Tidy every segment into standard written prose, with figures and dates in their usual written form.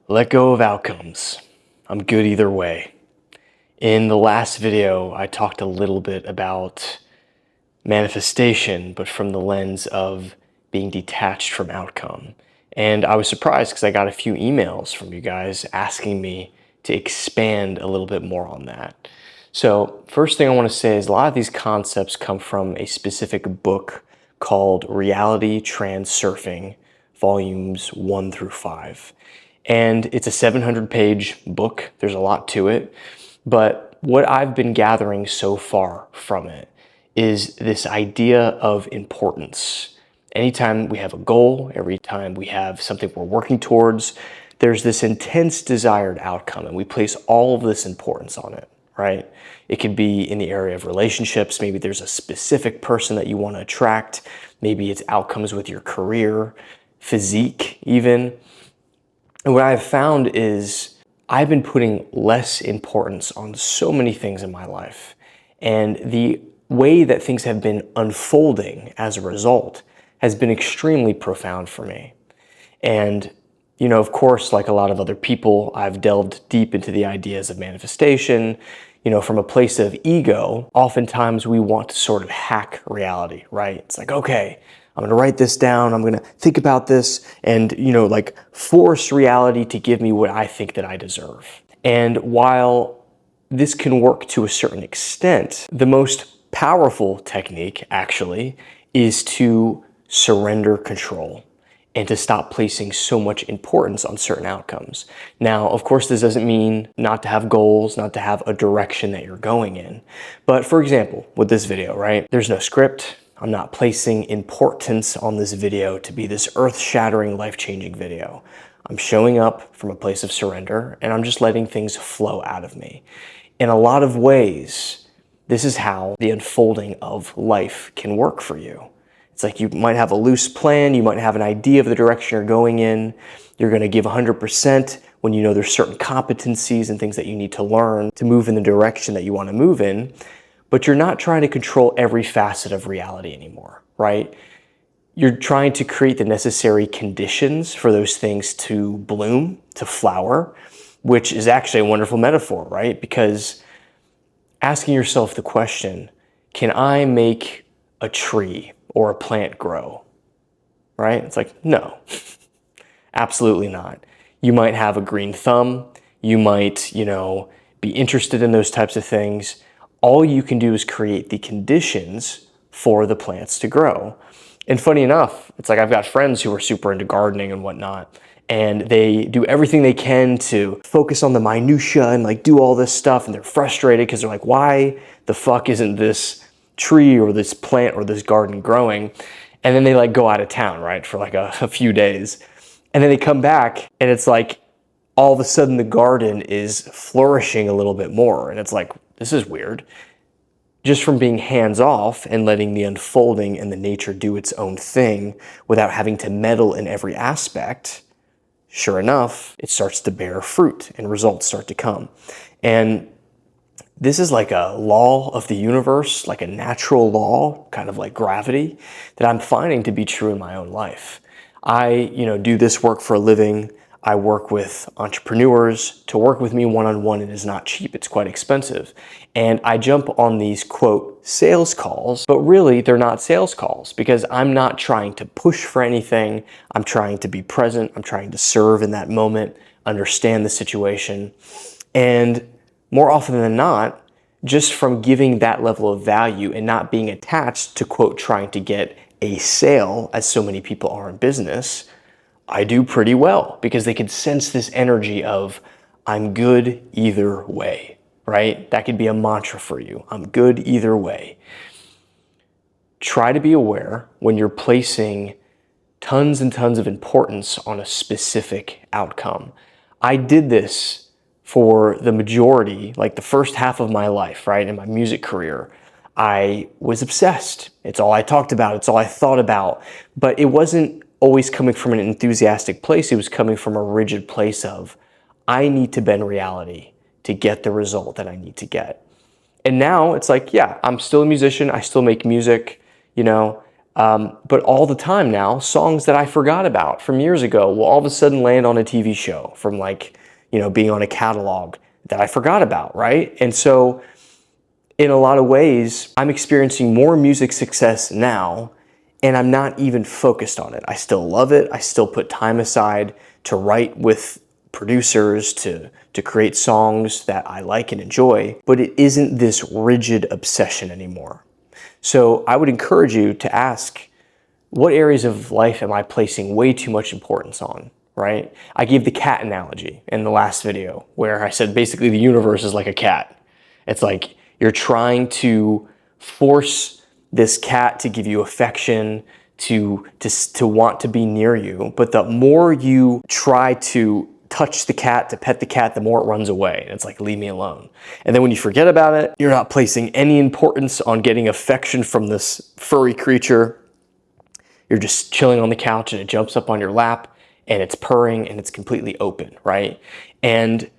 Let go of outcomes. I'm good either way. In the last video, I talked a little bit about manifestation, but from the lens of being detached from outcome. And I was surprised because I got a few emails from you guys asking me to expand a little bit more on that. So first thing I want to say is a lot of these concepts come from a specific book called Reality Transurfing, volumes 1 through 5. And it's a 700-page book. There's a lot to it. But what I've been gathering so far from it is this idea of importance. Anytime we have a goal, every time we have something we're working towards, there's this intense desired outcome, and we place all of this importance on it, right? It could be in the area of relationships. Maybe there's a specific person that you want to attract. Maybe it's outcomes with your career, physique even. And what I've found is I've been putting less importance on so many things in my life. And the way that things have been unfolding as a result has been extremely profound for me. And, of course, like a lot of other people, I've delved deep into the ideas of manifestation. From a place of ego, oftentimes we want to sort of hack reality, right? It's like, okay, I'm going to write this down. I'm going to think about this and, like force reality to give me what I think that I deserve. And while this can work to a certain extent, the most powerful technique actually is to surrender control and to stop placing so much importance on certain outcomes. Now, of course, this doesn't mean not to have goals, not to have a direction that you're going in. But for example, with this video, right? There's no script. I'm not placing importance on this video to be this earth-shattering, life-changing video. I'm showing up from a place of surrender, and I'm just letting things flow out of me. In a lot of ways, this is how the unfolding of life can work for you. It's like you might have a loose plan, you might have an idea of the direction you're going in, you're going to give 100% when you know there's certain competencies and things that you need to learn to move in the direction that you want to move in, but you're not trying to control every facet of reality anymore, right? You're trying to create the necessary conditions for those things to bloom, to flower, which is actually a wonderful metaphor, right? Because asking yourself the question, can I make a tree or a plant grow, right? It's like, no, absolutely not. You might have a green thumb. You might, be interested in those types of things. All you can do is create the conditions for the plants to grow. And funny enough, it's like I've got friends who are super into gardening and whatnot, and they do everything they can to focus on the minutia and like do all this stuff, and they're frustrated because they're like, why the fuck isn't this tree or this plant or this garden growing? And then they like go out of town, right, for like a few days. And then they come back and it's like all of a sudden the garden is flourishing a little bit more. And it's like, this is weird. Just from being hands off and letting the unfolding and the nature do its own thing without having to meddle in every aspect, sure enough, it starts to bear fruit and results start to come. And this is like a law of the universe, like a natural law, kind of like gravity, that I'm finding to be true in my own life. I, do this work for a living. I work with entrepreneurs. To work with me one-on-one, it is not cheap. It's quite expensive. And I jump on these, quote, sales calls, but really they're not sales calls because I'm not trying to push for anything. I'm trying to be present. I'm trying to serve in that moment, understand the situation. And more often than not, just from giving that level of value and not being attached to, quote, trying to get a sale, as so many people are in business, I do pretty well because they can sense this energy of, I'm good either way, right? That could be a mantra for you. I'm good either way. Try to be aware when you're placing tons and tons of importance on a specific outcome. I did this for the majority, like the first half of my life, right, in my music career. I was obsessed. It's all I talked about. It's all I thought about. But it wasn't always coming from an enthusiastic place. It was coming from a rigid place of, I need to bend reality to get the result that I need to get. And now it's like, yeah, I'm still a musician. I still make music. But all the time now, songs that I forgot about from years ago will all of a sudden land on a TV show from being on a catalog that I forgot about, right? And so in a lot of ways, I'm experiencing more music success now, and I'm not even focused on it. I still love it. I still put time aside to write with producers, to create songs that I like and enjoy, but it isn't this rigid obsession anymore. So I would encourage you to ask, what areas of life am I placing way too much importance on, right? I gave the cat analogy in the last video where I said basically the universe is like a cat. It's like you're trying to force this cat to give you affection, to want to be near you. But the more you try to touch the cat, to pet the cat, the more it runs away. And it's like, leave me alone. And then when you forget about it, you're not placing any importance on getting affection from this furry creature. You're just chilling on the couch and it jumps up on your lap and it's purring and it's completely open, right? And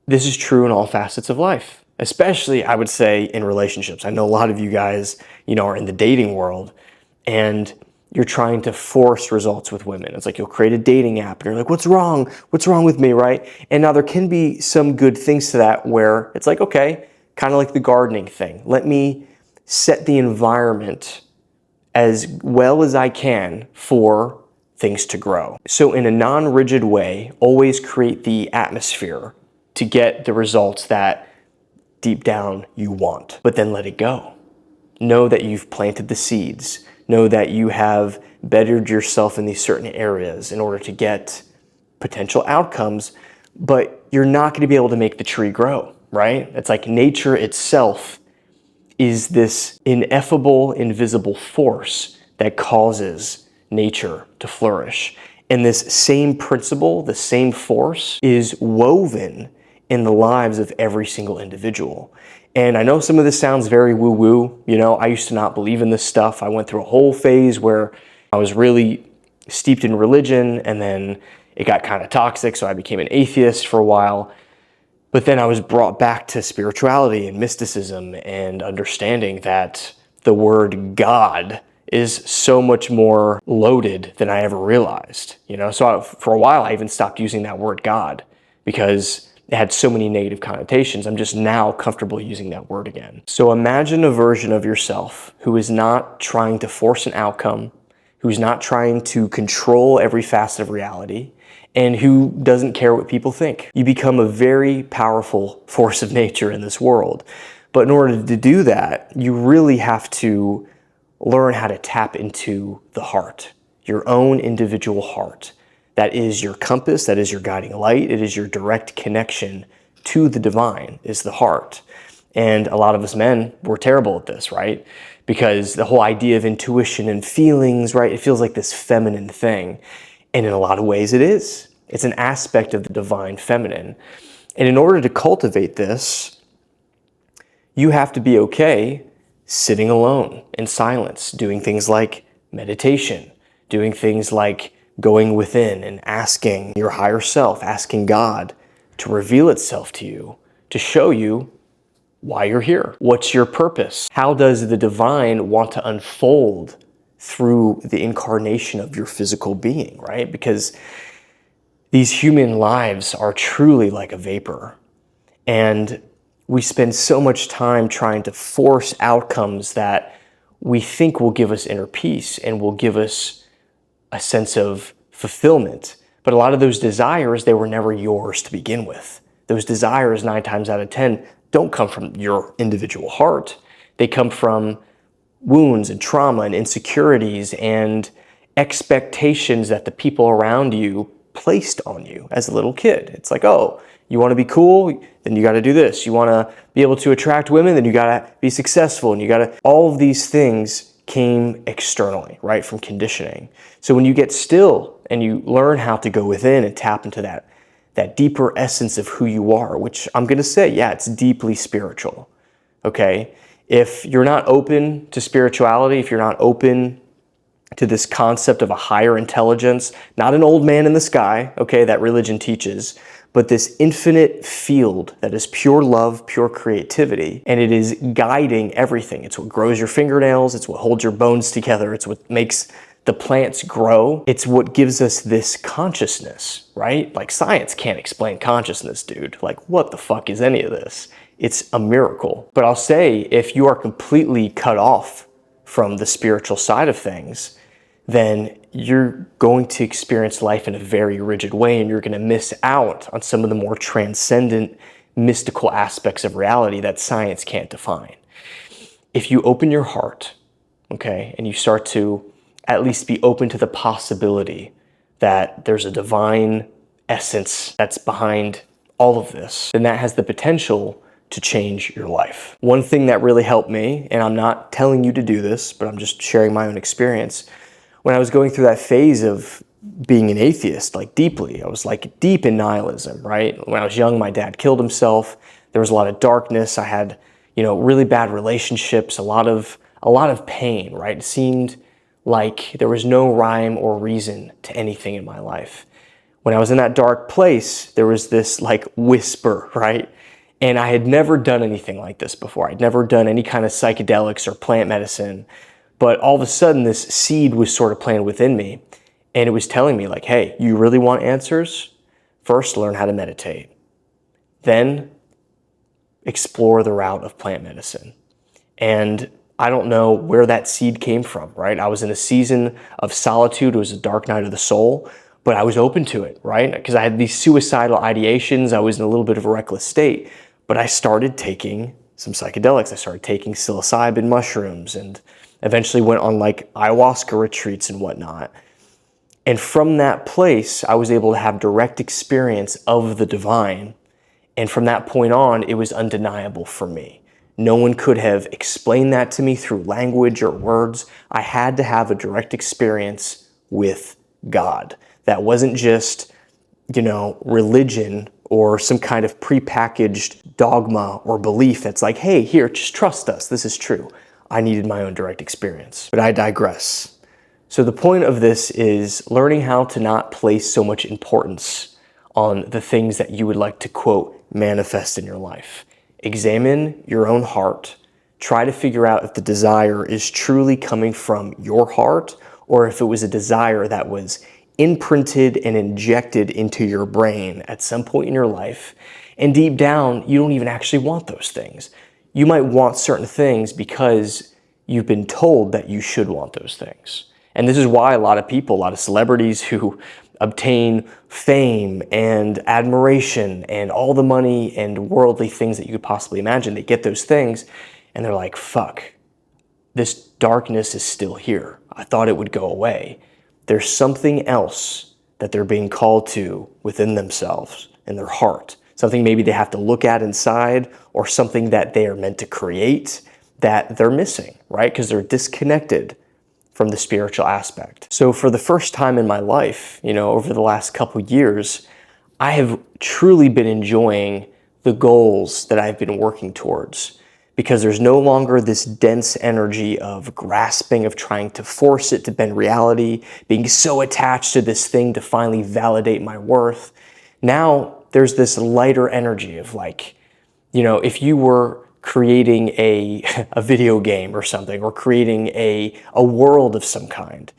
this is true in all facets of life, especially I would say in relationships. I know a lot of you guys, are in the dating world and you're trying to force results with women. It's like you'll create a dating app and you're like, what's wrong? What's wrong with me, right? And now there can be some good things to that where it's like, okay, kind of like the gardening thing. Let me set the environment as well as I can for things to grow. So in a non-rigid way, always create the atmosphere to get the results that deep down you want, but then let it go. Know that you've planted the seeds. Know that you have bettered yourself in these certain areas in order to get potential outcomes, but you're not going to be able to make the tree grow, right? It's like nature itself is this ineffable, invisible force that causes nature to flourish. And this same principle, the same force, is woven in the lives of every single individual. And I know some of this sounds very woo-woo. I used to not believe in this stuff. I went through a whole phase where I was really steeped in religion, and then it got kind of toxic, so I became an atheist for a while. But then I was brought back to spirituality and mysticism and understanding that the word God is so much more loaded than I ever realized. For a while, I even stopped using that word God because it had so many negative connotations. I'm just now comfortable using that word again. So imagine a version of yourself who is not trying to force an outcome, who's not trying to control every facet of reality, and who doesn't care what people think. You become a very powerful force of nature in this world. But in order to do that, you really have to learn how to tap into the heart, your own individual heart. That is your compass, that is your guiding light, it is your direct connection to the divine, is the heart. And a lot of us men, we're terrible at this, right? Because the whole idea of intuition and feelings, right? It feels like this feminine thing. And in a lot of ways it is. It's an aspect of the divine feminine. And in order to cultivate this, you have to be okay sitting alone in silence, doing things like meditation, doing things like going within and asking your higher self, asking God to reveal itself to you, to show you why you're here. What's your purpose? How does the divine want to unfold through the incarnation of your physical being, right? Because these human lives are truly like a vapor. And we spend so much time trying to force outcomes that we think will give us inner peace and will give us a sense of fulfillment. But a lot of those desires, they were never yours to begin with. Those desires, 9 times out of 10, don't come from your individual heart. They come from wounds and trauma and insecurities and expectations that the people around you placed on you as a little kid. It's like, oh, you want to be cool? Then you got to do this. You want to be able to attract women? Then you got to be successful. And you got to, all of these things came externally, right, from conditioning. So when you get still and you learn how to go within and tap into that deeper essence of who you are, which I'm going to say, yeah, it's deeply spiritual, okay? If you're not open to spirituality, if you're not open to this concept of a higher intelligence, not an old man in the sky, okay, that religion teaches, but this infinite field that is pure love, pure creativity, and it is guiding everything. It's what grows your fingernails, it's what holds your bones together, it's what makes the plants grow. It's what gives us this consciousness, right? Like science can't explain consciousness, dude. Like what the fuck is any of this? It's a miracle. But I'll say if you are completely cut off from the spiritual side of things, then you're going to experience life in a very rigid way, and you're going to miss out on some of the more transcendent, mystical aspects of reality that science can't define. If you open your heart, okay, and you start to at least be open to the possibility that there's a divine essence that's behind all of this, then that has the potential to change your life. One thing that really helped me, and I'm not telling you to do this, but I'm just sharing my own experience, when I was going through that phase of being an atheist, like deeply, I was like deep in nihilism, right? When I was young, my dad killed himself. There was a lot of darkness. I had, really bad relationships, a lot of pain, right? It seemed like there was no rhyme or reason to anything in my life. When I was in that dark place, there was this like whisper, right? And I had never done anything like this before. I'd never done any kind of psychedelics or plant medicine. But all of a sudden, this seed was sort of planted within me. And it was telling me like, hey, you really want answers? First, learn how to meditate. Then explore the route of plant medicine. And I don't know where that seed came from, right? I was in a season of solitude. It was a dark night of the soul, but I was open to it, right? Because I had these suicidal ideations. I was in a little bit of a reckless state, but I started taking some psychedelics. I started taking psilocybin mushrooms and eventually went on like ayahuasca retreats and whatnot. And from that place, I was able to have direct experience of the divine. And from that point on, it was undeniable for me. No one could have explained that to me through language or words. I had to have a direct experience with God. That wasn't just, religion or some kind of prepackaged dogma or belief that's like, hey, here, just trust us. This is true. I needed my own direct experience. But I digress. So the point of this is learning how to not place so much importance on the things that you would like to, quote, manifest in your life. Examine your own heart. Try to figure out if the desire is truly coming from your heart or if it was a desire that was imprinted and injected into your brain at some point in your life. And deep down, you don't even actually want those things. You might want certain things because you've been told that you should want those things. And this is why a lot of celebrities who obtain fame and admiration and all the money and worldly things that you could possibly imagine, they get those things and they're like, fuck, this darkness is still here. I thought it would go away. There's something else that they're being called to within themselves, in their heart. Something maybe they have to look at inside, or something that they are meant to create that they're missing, right? Because they're disconnected from the spiritual aspect. So for the first time in my life, over the last couple years, I have truly been enjoying the goals that I've been working towards, because there's no longer this dense energy of grasping, of trying to force it to bend reality, being so attached to this thing to finally validate my worth. Now there's this lighter energy of like, if you were creating a video game or something, or creating a world of some kind,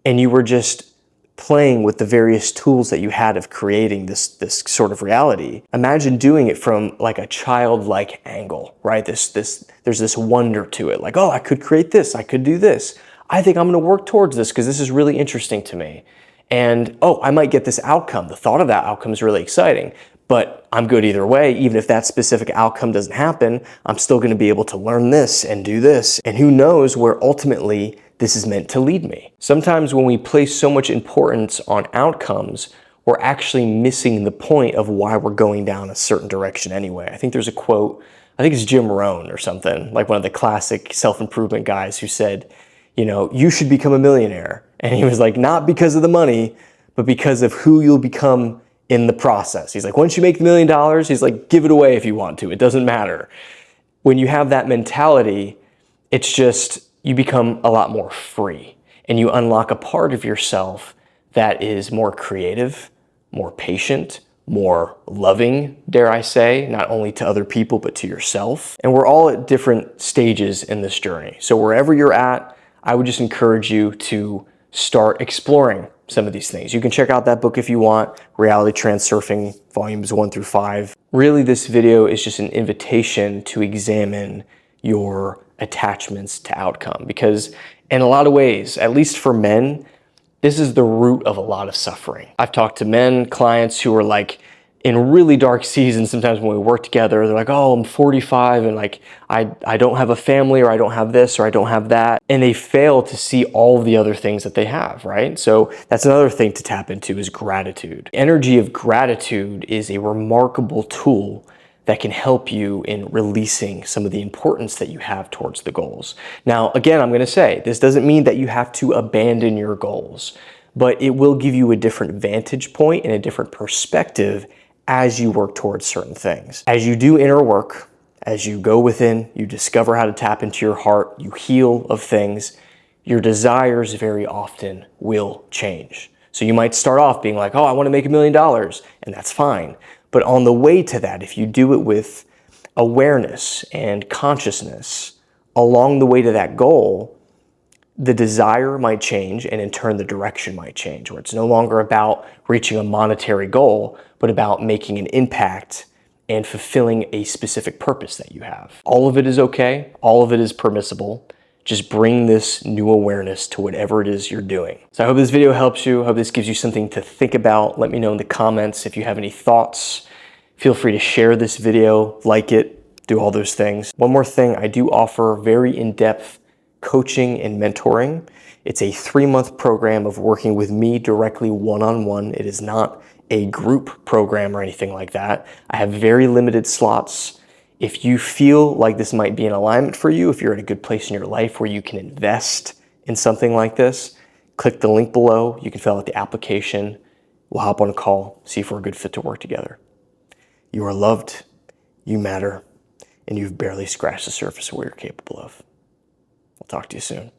and you were just playing with the various tools that you had of creating this sort of reality. Imagine doing it from like a childlike angle, right? There's this wonder to it, like, oh, I could create this, I could do this. I think I'm gonna work towards this because this is really interesting to me. And oh, I might get this outcome. The thought of that outcome is really exciting, but I'm good either way. Even if that specific outcome doesn't happen, I'm still gonna be able to learn this and do this. And who knows where ultimately this is meant to lead me. Sometimes when we place so much importance on outcomes, we're actually missing the point of why we're going down a certain direction anyway. I think there's a quote, I think it's Jim Rohn or something, like one of the classic self-improvement guys who said, you should become a millionaire. And he was like, not because of the money, but because of who you'll become in the process. He's like, once you make $1 million, he's like, give it away if you want to. It doesn't matter. When you have that mentality, it's just, you become a lot more free, and you unlock a part of yourself that is more creative, more patient, more loving, dare I say, not only to other people, but to yourself. And we're all at different stages in this journey. So wherever you're at, I would just encourage you to start exploring some of these things. You can check out that book if you want, Reality Transurfing, volumes 1 through 5. Really, this video is just an invitation to examine your attachments to outcome, because in a lot of ways, at least for men, this is the root of a lot of suffering. I've talked to men, clients who are like in really dark seasons. Sometimes when we work together, they're like, oh, I'm 45 and like, I don't have a family, or I don't have this, or I don't have that. And they fail to see all of the other things that they have, right? So that's another thing to tap into, is gratitude. Energy of gratitude is a remarkable tool that can help you in releasing some of the importance that you have towards the goals. Now, again, I'm gonna say, this doesn't mean that you have to abandon your goals, but it will give you a different vantage point and a different perspective as you work towards certain things. As you do inner work, as you go within, you discover how to tap into your heart, you heal of things, your desires very often will change. So you might start off being like, oh, I wanna make $1 million, and that's fine. But on the way to that, if you do it with awareness and consciousness along the way to that goal, the desire might change, and in turn the direction might change, where it's no longer about reaching a monetary goal, but about making an impact and fulfilling a specific purpose that you have. All of it is okay. All of it is permissible. Just bring this new awareness to whatever it is you're doing. So I hope this video helps you. I hope this gives you something to think about. Let me know in the comments if you have any thoughts. Feel free to share this video, like it, do all those things. One more thing, I do offer very in-depth coaching and mentoring. It's a 3-month program of working with me directly one-on-one. It is not a group program or anything like that. I have very limited slots. If you feel like this might be an alignment for you, if you're at a good place in your life where you can invest in something like this, click the link below. You can fill out the application. We'll hop on a call, see if we're a good fit to work together. You are loved, you matter, and you've barely scratched the surface of what you're capable of. I'll talk to you soon.